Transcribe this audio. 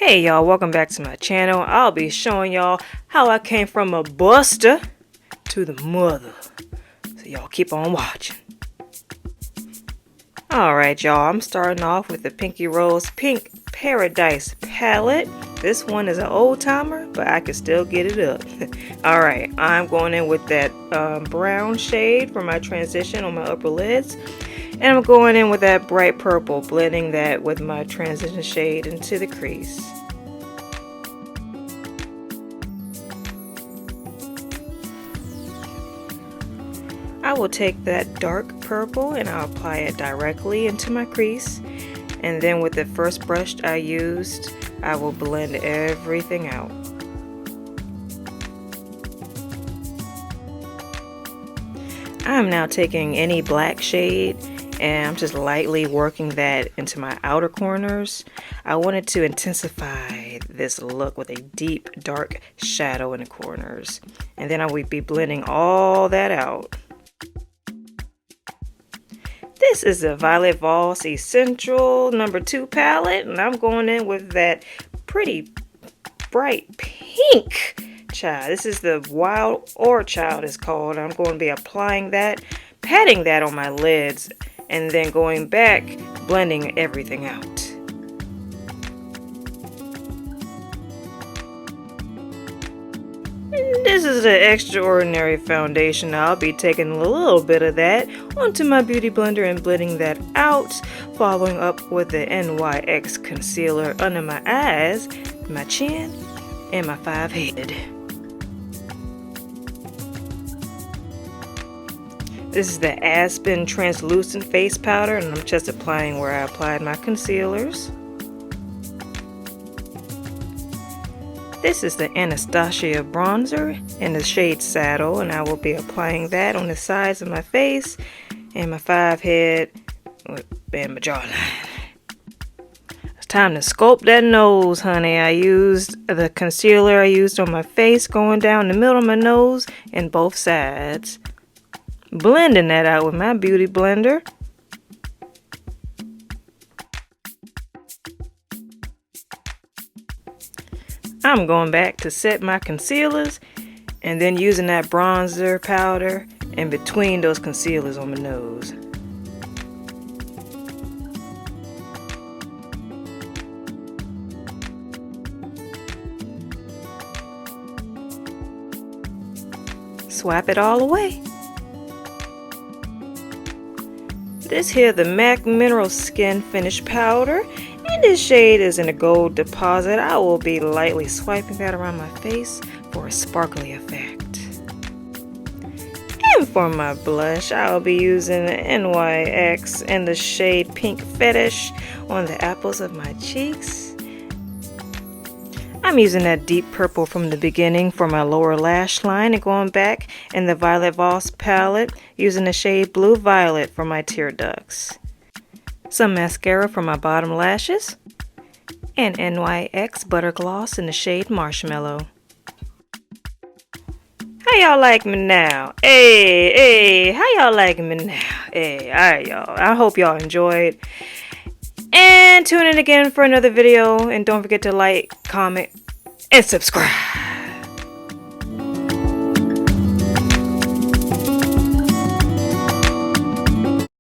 Hey y'all, welcome back to my channel. I'll be showing y'all how I came from a buster to the mother. So y'all keep on watching. Alright y'all, I'm starting off with the Pinky Rose Pink Paradise palette. This one is an old timer, but I can still get it up. Alright, I'm going in with that brown shade for my transition on my upper lids. And I'm going in with that bright purple, blending that with my transition shade into the crease. I will take that dark purple and I'll apply it directly into my crease. And then with the first brush I used, I will blend everything out. I'm now taking any black shade and I'm just lightly working that into my outer corners. I wanted to intensify this look with a deep dark shadow in the corners. And then I will be blending all that out. This is the Violet Voss Essential No. 2 palette, and I'm going in with that pretty bright pink. Child, this is the Wild Or Child it's called. I'm going to be applying that, patting that on my lids, and then going back, blending everything out. This is an extraordinary foundation. I'll be taking a little bit of that onto my beauty blender and blending that out, following up with the NYX concealer under my eyes, my chin, and my 5 head. This is the Aspen Translucent Face Powder, and I'm just applying where I applied my concealers. This is the Anastasia bronzer in the shade Saddle, and I will be applying that on the sides of my face and my 5 head and my jawline. It's time to sculpt that nose, honey. I used the concealer I used on my face going down the middle of my nose and both sides. Blending that out with my beauty blender. I'm going back to set my concealers and then using that bronzer powder in between those concealers on my nose. Swap it all away. This here the MAC Mineral Skin Finish Powder. And this shade is in a gold deposit. I will be lightly swiping that around my face for a sparkly effect. And for my blush, I will be using the NYX in the shade Pink Fetish on the apples of my cheeks. I'm using that deep purple from the beginning for my lower lash line and going back in the Violet Voss palette using the shade Blue Violet for my tear ducts. Some mascara for my bottom lashes, and NYX Butter Gloss in the shade Marshmallow. How y'all like me now? Hey, how y'all like me now? Hey, alright y'all, I hope y'all enjoyed. And tune in again for another video, and don't forget to like, comment, and subscribe.